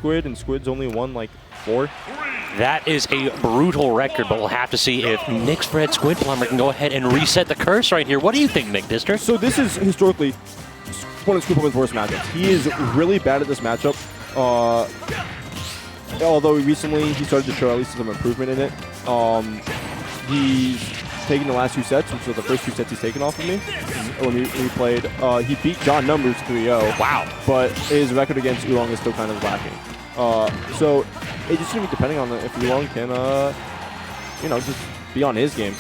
Squid, and Squid's only won like 4. That is a brutal record, but we'll have to see if Nick's Fred Squidplumber can go ahead and reset the curse right here. What do you think, Nick Dister? So this is historically one of Squidplumber's worst matchups. He is really bad at this matchup. Although recently he started to show at least some improvement in it. He's taken the last 2 sets, which are the first 2 sets he's taken off of me. When we played, he beat John Numbers 3-0. Wow. But his record against Oolong is still kind of lacking. So it's just going to be depending on if Oolong can, just be on his game.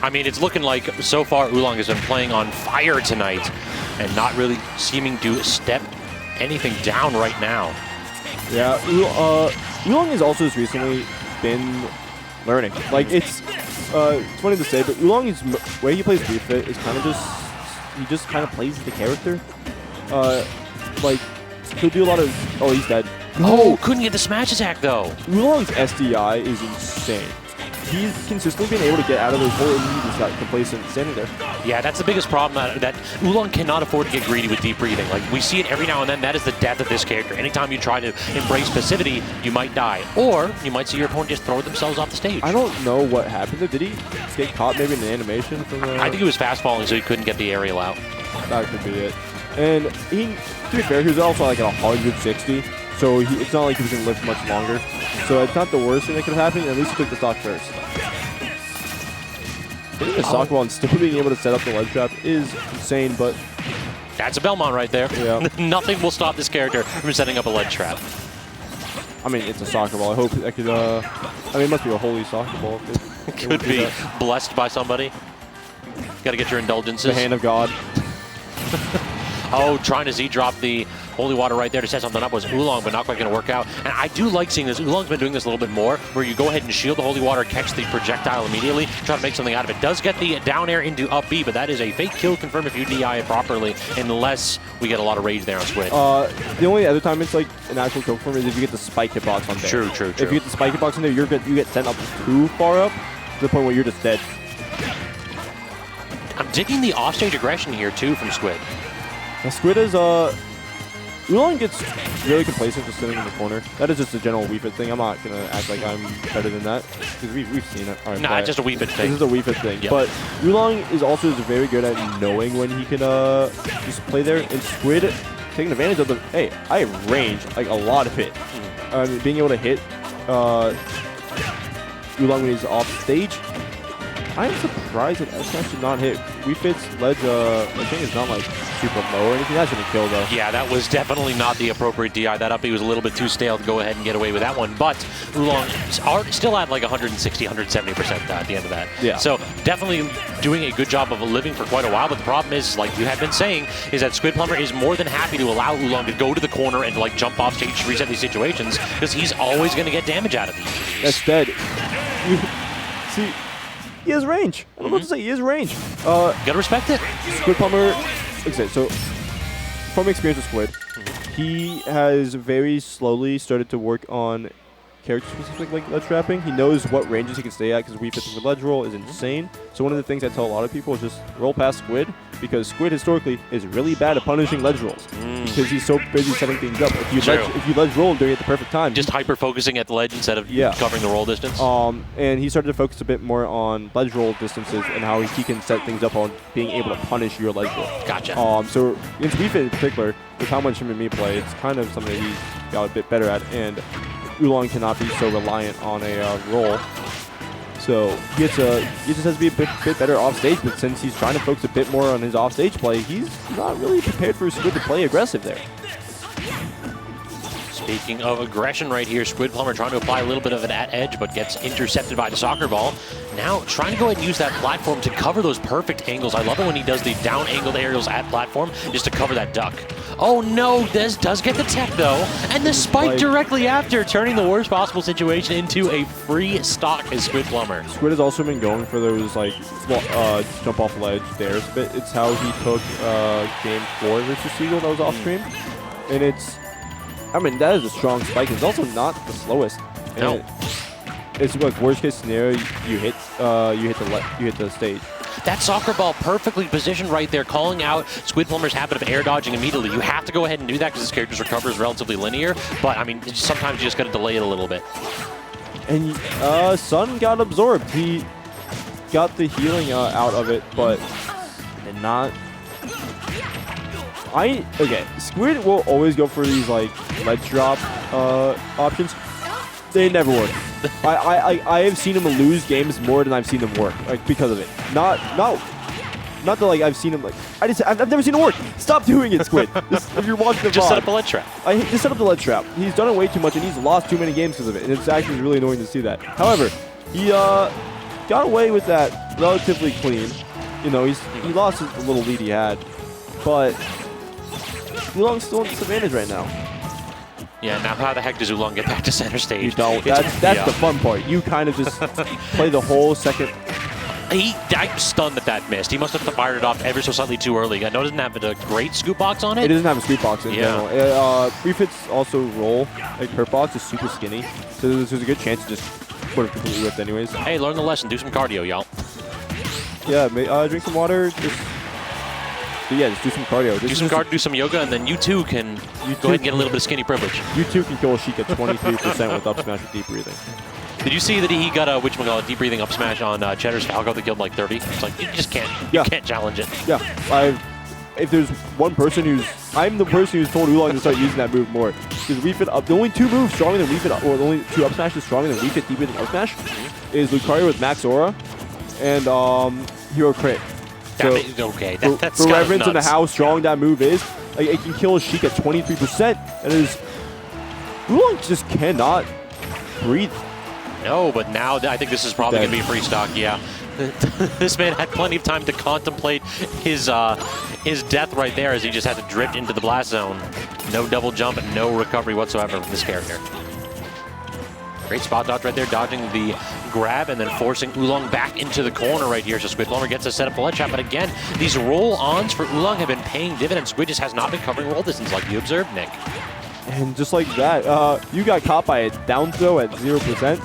I mean, it's looking like so far Oolong has been playing on fire tonight and not really seeming to step anything down right now. Yeah, Oolong has also just recently been learning. Like, it's funny to say, but Oolong, the way he plays Wii Fit is kind of he just kind of plays the character. Like, he'll do a lot of, oh, he's dead. Oh, couldn't get the smash attack, though. Oolong's SDI is insane. He's consistently been able to get out of those holes, and he just got complacent standing there. Yeah, that's the biggest problem, that Oolong cannot afford to get greedy with deep breathing. Like, we see it every now and then. That is the death of this character. Anytime you try to embrace passivity, you might die. Or you might see your opponent just throw themselves off the stage. I don't know what happened there. Did he get caught maybe in an animation from the... I think he was fast falling, so he couldn't get the aerial out. That could be it. And he, to be fair, he was also like at 160. So it's not like he was going to live much longer. So it's not the worst thing that could happen. At least he took the stock first. Hitting the soccer ball and still being able to set up the ledge trap is insane, but... That's a Belmont right there. Yeah. Nothing will stop this character from setting up a ledge trap. I mean, it's a soccer ball. I hope that could... I mean, it must be a holy soccer ball. It could be blessed by somebody. Got to get your indulgences. The hand of God. Oh, trying to Z-drop the holy water right there to set something up was Oolong, but not quite going to work out. And I do like seeing this. Oolong's been doing this a little bit more, where you go ahead and shield the holy water, catch the projectile immediately, try to make something out of it. Does get the down air into up B, but that is a fake kill confirmed if you DI it properly, unless we get a lot of rage there on Squid. The only other time it's like an actual kill confirm is if you get the spike hitbox on there. True. If you get the spike hitbox in there, you get sent up too far up to the point where you're just dead. I'm digging the offstage aggression here, too, from Squid. Now, Squid is, Oolong gets really complacent just sitting in the corner. That is just a general Wii Fit thing. I'm not going to act like I'm better than that, because we've seen it. All right, nah, it's just a Wii Fit thing. This is a Wii Fit thing. Yep. But Oolong is also just very good at knowing when he can just play there. And Squid taking advantage of the, hey, I have range, like a lot of it. Being able to hit Oolong when he's off stage. I'm surprised that S-Smash did not hit. Wii Fit's ledge, I think it's not like super low or anything. That's going to kill though. Yeah, that was definitely not the appropriate DI. That up B was a little bit too stale to go ahead and get away with that one. But Oolong still had like 160, 170% at the end of that. Yeah. So definitely doing a good job of living for quite a while. But the problem is, like you had been saying, is that Squidplumber is more than happy to allow Oolong to go to the corner and like jump off stage to reset these situations, because he's always going to get damage out of these. That's dead. See, he has range. I'm about to say he has range. Gotta respect it. Squidplumber, like I said, so from experience with Squid, he has very slowly started to work on character-specific like ledge trapping. He knows what ranges he can stay at, because Wii Fit with ledge roll is insane. So one of the things I tell a lot of people is just roll past Squid, because Squid historically is really bad at punishing ledge rolls, because he's so busy setting things up. If you ledge roll during it at the perfect time, just hyper-focusing at the ledge instead of covering the roll distance. And he started to focus a bit more on ledge roll distances and how he can set things up on being able to punish your ledge roll. Gotcha. So against Wii Fit in particular, with how much him and me play, it's kind of something that he's got a bit better at, and Oolong cannot be so reliant on a roll. So he just has to be a bit better off stage, but since he's trying to focus a bit more on his off stage play, he's not really prepared for Squid to play aggressive there. Speaking of aggression right here, Squidplumber trying to apply a little bit of an edge, but gets intercepted by the soccer ball. Now trying to go ahead and use that platform to cover those perfect angles. I love it when he does the down angled aerials at platform just to cover that duck. Oh no, this does get the tech though. And the spike directly after, turning the worst possible situation into a free stock as Squidplumber. Squid has also been going for those like jump off ledge dares a bit. It's how he took game 4 versus Seagull that was off screen. And I mean, that is a strong spike. It's also not the slowest. No. It's like worst case scenario, you hit the stage. That soccer ball perfectly positioned right there, calling out Squidplumber's habit of air dodging immediately. You have to go ahead and do that because his character's recovery is relatively linear, but I mean, sometimes you just got to delay it a little bit. And Sun got absorbed. He got the healing out of it, but did not. Okay, Squid will always go for these like ledge drop options. They never work. I have seen him lose games more than I've seen them work, like because of it. Not that like I've seen him like I've never seen it work. Stop doing it, Squid. If you're watching the just VOD, set up a ledge trap. Just set up the ledge trap. He's done it way too much, and he's lost too many games because of it. And it's actually really annoying to see that. However, he got away with that relatively clean. You know, he lost the little lead he had, but Oolong's still in disadvantage right now. Yeah, now how the heck does Oolong get back to center stage? You don't. That's the fun part. You kind of just play the whole second. I'm stunned that missed. He must have fired it off ever so slightly too early. I know it doesn't have a great scoop box on it. It doesn't have a scoop box in general. Refits also roll. Like her box is super skinny, so there's a good chance to just put it completely whipped anyways. Hey, learn the lesson. Do some cardio, y'all. Yeah, drink some water. Just do some cardio. Do some yoga, and then you too can go ahead and get a little bit of skinny privilege. You too can kill a Sheik at 23% with up smash with deep breathing. Did you see that he got a deep breathing up smash on Cheddar's Falco that killed like 30? It's like you just can't. You can't challenge it. Yeah, if there's one person I'm the person who's told Oolong to start using that move more. Because Refit up, the only two moves stronger than Refit, or the only two up smashes stronger than Refit deep breathing up smash, is Lucario with Max Aura and Hero Crit. So okay, that's for reference into how strong that move is, like, it can kill a Sheik at 23%, and Oolong just cannot breathe. No, but now I think this is probably going to be free stock, yeah. This man had plenty of time to contemplate his death right there as he just had to drift into the blast zone. No double jump and no recovery whatsoever from this character. Great spot dodge right there, dodging the grab and then forcing Oolong back into the corner right here. So Squidplumber gets to set up the ledge trap, but again, these roll-ons for Oolong have been paying dividends. Squid just has not been covering roll distance like you observed, Nick. And just like that, you got caught by a down throw at 0%.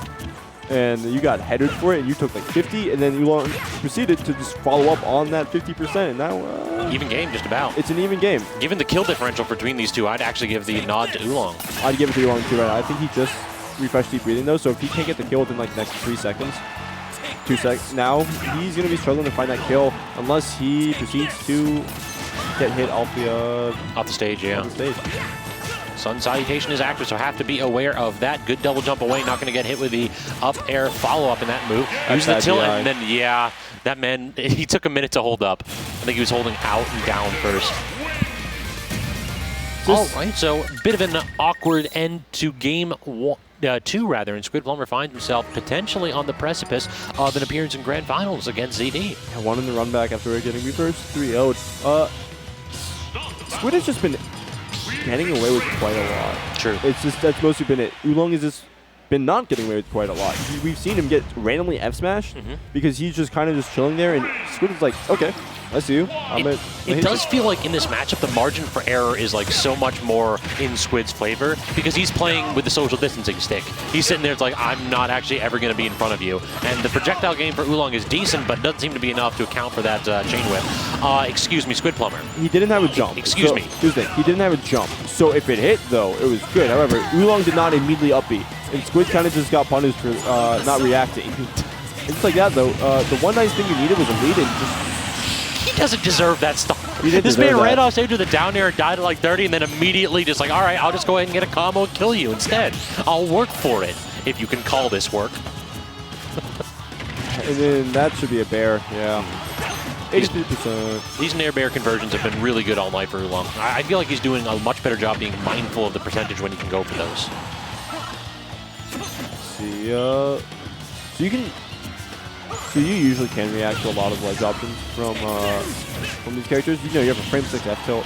And you got headed for it, and you took like 50, and then Oolong proceeded to just follow up on that 50%. And now, even game, just about. It's an even game. Given the kill differential between these two, I'd actually give the nod to Oolong. I'd give it to Oolong too, right? I think he just refreshed deep breathing though, so if he can't get the kill within like the next 3 seconds, 2 seconds, now he's gonna be struggling to find that kill unless he proceeds to get hit off the stage, yeah. Off the stage. Sun Salutation is active, so have to be aware of that. Good double jump away, not going to get hit with the up air follow-up in that move. Using the tilt, and then, yeah, that man, he took a minute to hold up. I think he was holding out and down first. All right, so a bit of an awkward end to game 2, and Squidplumber finds himself potentially on the precipice of an appearance in Grand Finals against ZD. Yeah, one in the run back after getting reversed, 3-0'd. Squid has just been getting away with quite a lot. True. It's just, that's mostly been it. Oolong has just been not getting away with quite a lot. We've seen him get randomly F-smashed because he's just kind of just chilling there, and Squid is like, okay, I see you. It does feel like in this matchup, the margin for error is like so much more in Squid's favor because he's playing with the social distancing stick. He's sitting there, it's like, I'm not actually ever going to be in front of you. And the projectile game for Oolong is decent, but doesn't seem to be enough to account for that chain whip. Excuse me, Squidplumber. He didn't have a jump. Excuse me. Here's the thing. He didn't have a jump. So if it hit, though, it was good. However, Oolong did not immediately upbeat. And Squid kind of just got punished for not reacting. And just like that, though, the one nice thing you needed was a lead and just... He doesn't deserve that stuff. This man ran off stage with a down air, died at like 30, and then immediately just like, all right, I'll just go ahead and get a combo and kill you instead. I'll work for it, if you can call this work. And then that should be a bear, yeah. 83%. These nair bear conversions have been really good all night for Oolong. I feel like he's doing a much better job being mindful of the percentage when he can go for those. Let's see, so you usually can react to a lot of ledge options from these characters. You know, you have a frame 6 F tilt.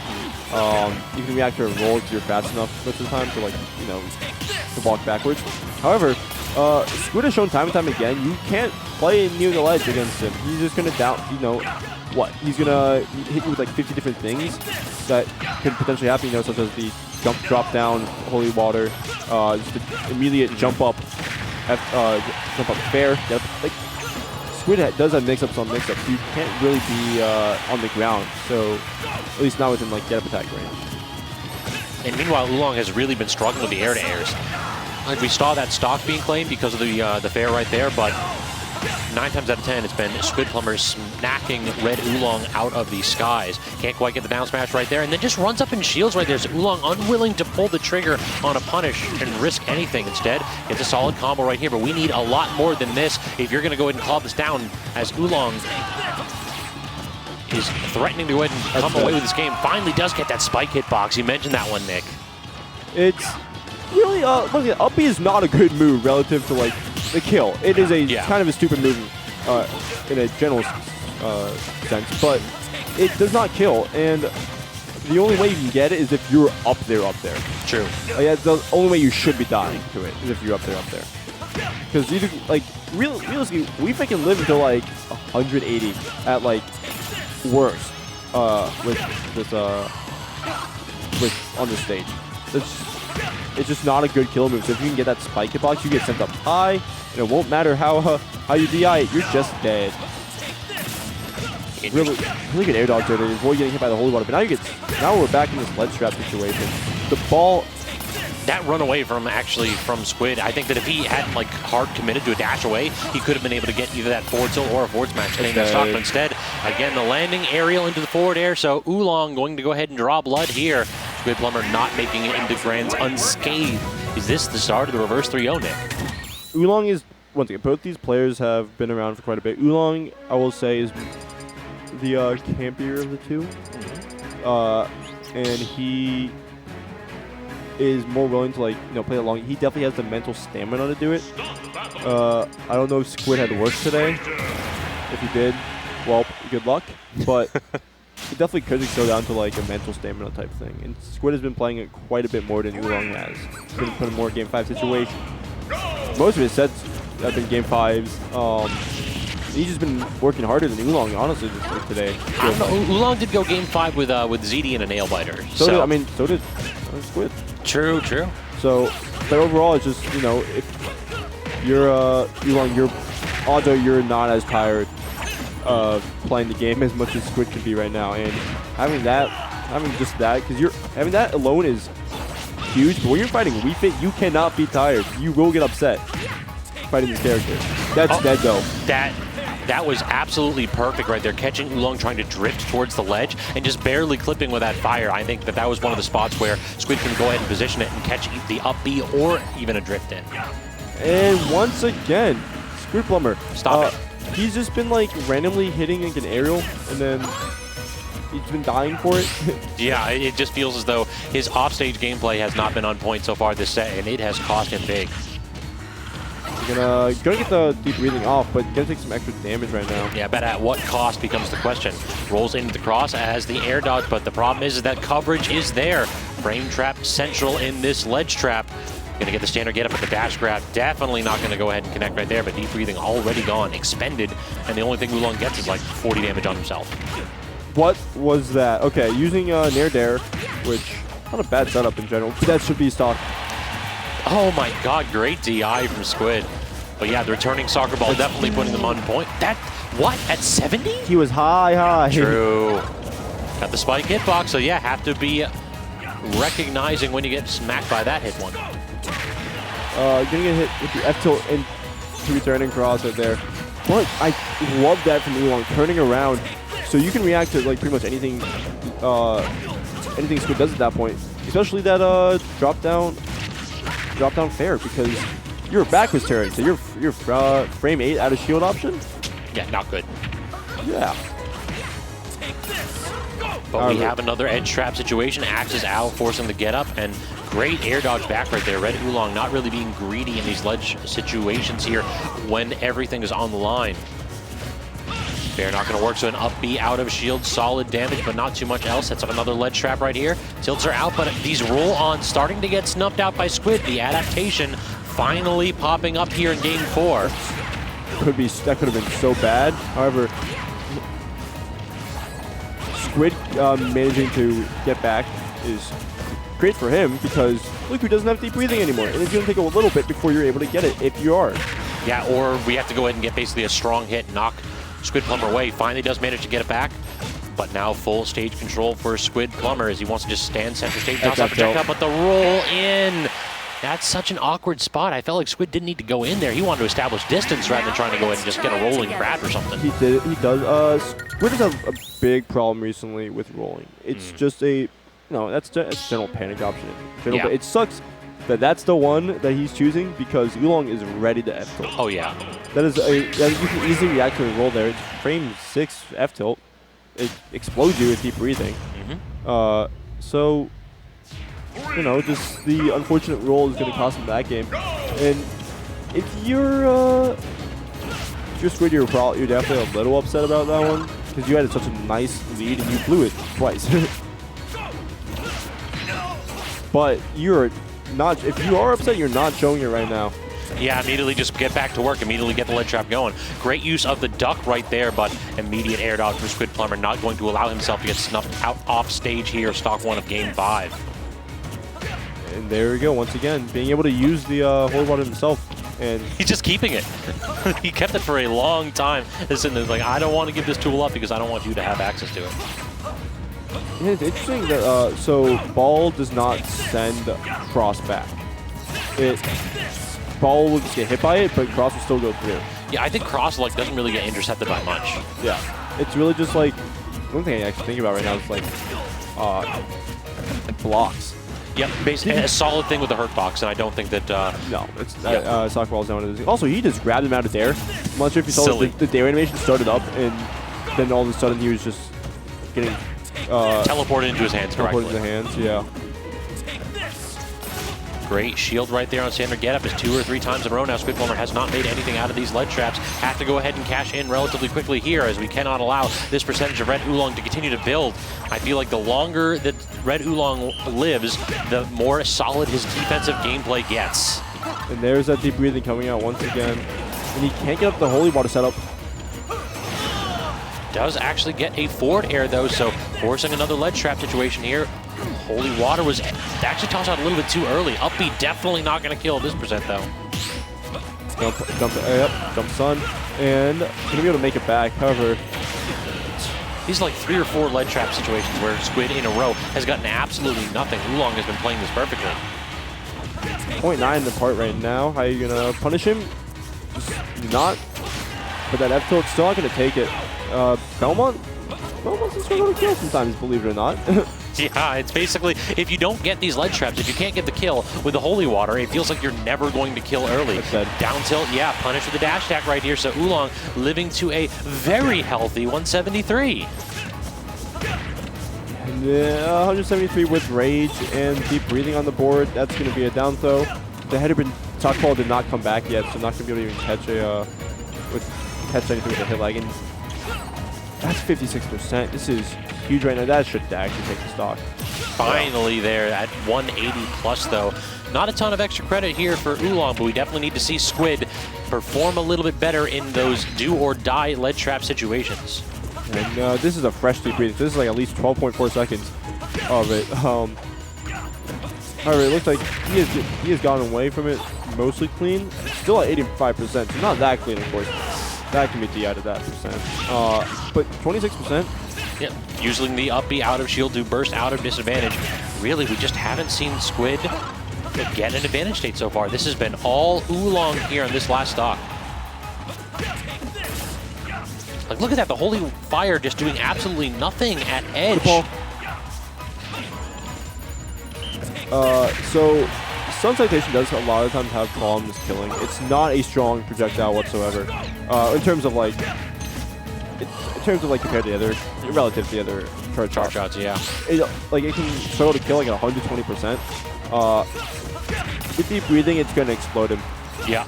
You can react to a roll because you're fast enough most of the time to, like, you know, to walk backwards. However, Squid has shown time and time again you can't play near the ledge against him. He's just gonna he's gonna hit you with like 50 different things that could potentially happen. You know, such as the jump, drop down, holy water, just the immediate jump up, jump up fair. Like, Squid does have mix-ups on mix-ups. You can't really be on the ground, so at least not within like get-up attack range. And meanwhile, Oolong has really been struggling with the air-to-airs. Like we saw that stock being claimed because of the fair right there, but 9 times out of 10, it's been Squidplumber snacking Red Oolong out of the skies. Can't quite get the down smash right there, and then just runs up and shields right there. So Oolong unwilling to pull the trigger on a punish and risk anything. Instead, gets a solid combo right here, but we need a lot more than this if you're going to go ahead and club this down, as Oolong is threatening to go ahead and come away with this game. Finally does get that spike hitbox. You mentioned that one, Nick. It's really, up B is not a good move relative to like the kill. It is a kind of a stupid move in a general sense, but it does not kill. And the only way you can get it is if you're up there. True. Yeah, the only way you should be dying to it is if you're up there. Because you like realistically, we freaking live until like 180 at like worst with on this stage. It's just not a good kill move. So if you can get that spike hitbox, you get sent up high, and it won't matter how you DI it, you're just dead. Really good air dodge there to avoid getting hit by the holy water. But now we're back in this ledge trap situation. The ball. That run away from Squid, I think that if he hadn't like hard committed to a dash away, he could have been able to get either that forward tilt or a forward smash. But instead, again, the landing aerial into the forward air. So Oolong going to go ahead and draw blood here. Squidplumber not making it into Grands unscathed. Is this the start of the reverse 3-0, Nick? Oolong is, once again, both these players have been around for quite a bit. Oolong, I will say, is the campier of the two. And he is more willing to play along. He definitely has the mental stamina to do it. I don't know if Squid had worse today. If he did, well, good luck. But it definitely could go down to like a mental stamina type thing. And Squid has been playing it quite a bit more than Oolong has. He's been putting more Game 5 situation. Most of his sets have been Game 5s. He's just been working harder than Oolong, honestly, just like today. I don't know. Oolong did go Game 5 with ZD and a nail biter. So did Squid. True. So, but overall, it's just, if you're Oolong, odds are you're not as tired of playing the game as much as Squid can be right now. And having just that, because having that alone is huge. But when you're fighting Wii Fit, you cannot be tired. You will get upset fighting this character. That's dead though. That was absolutely perfect right there, catching Oolong trying to drift towards the ledge and just barely clipping with that fire. I think that was one of the spots where Squid can go ahead and position it and catch the up B or even a drift in. And once again, Squidplumber. Stop it. He's just been randomly hitting like an aerial, and then he's been dying for it. Yeah, it just feels as though his offstage gameplay has not been on point so far this set, and it has cost him big. He's gonna get the deep breathing off, but gonna take some extra damage right now. Yeah, but at what cost becomes the question. Rolls into the cross as the air dodge, but the problem is that coverage is there. Frame trap central in this ledge trap. Gonna get the standard get up at the dash grab. Definitely not gonna go ahead and connect right there, but deep breathing already gone, expended, and the only thing Oolong gets is like 40 damage on himself. What was that? Okay, using Nair Dare, which not a bad setup in general. That should be stock. Oh my god, great DI from Squid. But yeah, the returning soccer ball definitely putting them on point. What, at 70? He was high. True. Got the spike hitbox, so yeah, have to be recognizing when you get smacked by that hit one. Gonna get hit with the F tilt and returning cross right there. But I love that from Oolong, turning around. So you can react to pretty much anything Squid does at that point. Especially that drop down fair, because your back was tearing, so your frame 8 out of shield option? Yeah, not good. Yeah. But we have another edge trap situation. Axe is out, forcing the get up, and great air dodge back right there. Red Oolong not really being greedy in these ledge situations here when everything is on the line. Fair not going to work, so an up B out of shield, solid damage, but not too much else. Sets up another ledge trap right here. Tilts are out, but these roll-ons starting to get snuffed out by Squid. The adaptation finally popping up here in Game 4. That could have been so bad. However, Squid managing to get back is great for him, because look who doesn't have deep breathing anymore, and it's going to take a little bit before you're able to get it if you are. Yeah, or we have to go ahead and get basically a strong hit, knock Squidplumber away. Finally does manage to get it back, but now full stage control for Squidplumber as he wants to just stand center stage, bounce off projectile, but the roll in. That's such an awkward spot. I felt like Squid didn't need to go in there. He wanted to establish distance rather than trying to go ahead and just get a rolling grab or something. He did. He does. Squid has a big problem recently with rolling. It's just a, that's general panic option. But it sucks that that's the one that he's choosing because Oolong is ready to F tilt. Oh yeah. You can easily react to a roll there. It's frame 6 F tilt. It explodes you with deep breathing. So. Just the unfortunate roll is going to cost him that game. And if you're Squid, you're definitely a little upset about that one because you had such a nice lead and you blew it twice. But you're not. If you are upset, you're not showing it right now. Yeah, immediately just get back to work, immediately get the lead trap going. Great use of the duck right there, but immediate air dodge from Squidplumber, not going to allow himself to get snuffed out off stage here, stock 1 of game 5. And there we go, once again, being able to use the holy water himself. And he's just keeping it. He kept it for a long time. It's like, I don't want to give this tool up because I don't want you to have access to it. Yeah, it's interesting that, so ball does not send cross back. Ball will just get hit by it, but cross will still go through. Yeah, I think cross doesn't really get intercepted by much. Yeah, it's really just like, one thing I actually think about right now is like blocks. Yep, basically a solid thing with the hurt box, and I don't think that... no, it's soccer ball's not one of those. Also, he just grabbed him out of there. I'm not sure if you saw the dare animation started up, and then all of a sudden he was just getting... teleported into his hands correctly. Teleported into the hands, yeah. Great shield right there on standard getup is 2 or 3 times in a row now. Squidplumber has not made anything out of these lead traps. Have to go ahead and cash in relatively quickly here as we cannot allow this percentage of red Oolong to continue to build. I feel like the longer that red Oolong lives, the more solid his defensive gameplay gets. And there's that deep breathing coming out once again. And he can't get up the holy water setup. Does actually get a forward air though, so forcing another lead trap situation here. Holy water was actually tossed out a little bit too early. Up B definitely not going to kill this percent though. Jump sun, and going to be able to make it back. However, these are like 3 or 4 lead trap situations where Squid in a row has gotten absolutely nothing. Oolong has been playing this perfectly. 0.9 in the part right now. How are you going to punish him? Just not. But that F tilt's still not going to take it. Belmont's just going to kill sometimes, believe it or not. Yeah, it's basically, if you don't get these lead traps, if you can't get the kill with the holy water, it feels like you're never going to kill early. Down tilt, yeah, punish with the dash attack right here. So Oolong living to a very healthy 173. Yeah, 173 with rage and deep breathing on the board. That's going to be a down throw. The header talk ball did not come back yet, so not going to be able to even catch anything with a hit lag. And that's 56%. This is huge right now. That should actually take the stock. Finally there at 180 plus though. Not a ton of extra credit here for Oolong, but we definitely need to see Squid perform a little bit better in those do or die lead trap situations. And this is a fresh deep breathing. So this is like at least 12.4 seconds of it. However, it looks like he has gotten away from it mostly clean. Still at 85%. So not that clean, of course. That can be DI'd at that percent. But 26%. Yeah, using the up B out of shield to burst out of disadvantage. Really, we just haven't seen Squid get an advantage state so far. This has been all Oolong here in this last stock. Like, look at that, the Holy Fire just doing absolutely nothing at edge. So Sun Citation does a lot of times have problems killing. It's not a strong projectile whatsoever. In terms of like compared to the other, relative to the other charge shots, yeah. It can struggle to kill like at 120%. With deep breathing, it's going to explode him. Yeah.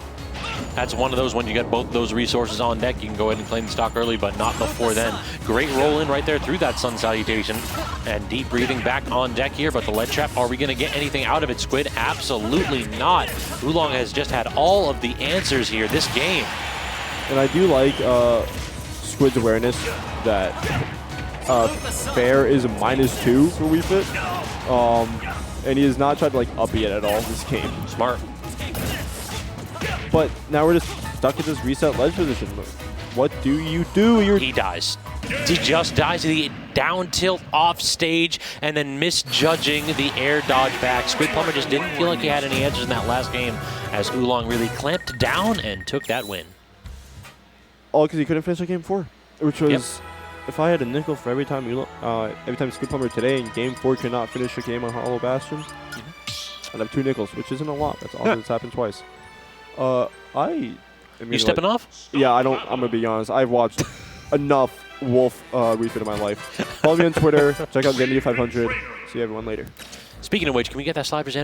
That's one of those when you get both those resources on deck, you can go ahead and claim the stock early, but not before then. Great roll in right there through that Sun Salutation. And deep breathing back on deck here, but the lead trap, are we going to get anything out of it, Squid? Absolutely not. Oolong has just had all of the answers here this game. And I do like Squid's awareness that fair is a -2 for Wii Fit. And he has not tried to up it at all this game. Smart. But now we're just stuck in this reset ledge position. What do you do? He dies. He just dies to the down tilt off stage and then misjudging the air dodge back. Squidplumber just didn't feel like he had any edges in that last game as Oolong really clamped down and took that win. All because he couldn't finish a game 4, which was, if I had a nickel for every time Squidplumber today in game 4 could not finish a game on Hollow Bastion, I'd have 2 nickels, which isn't a lot. That's all that's happened twice. You stepping off? Yeah, I'm gonna be honest. I've watched enough Wolf refit in my life. Follow me on Twitter. Check out Xanadu 500. See everyone later. Speaking of which, can we get that slide present?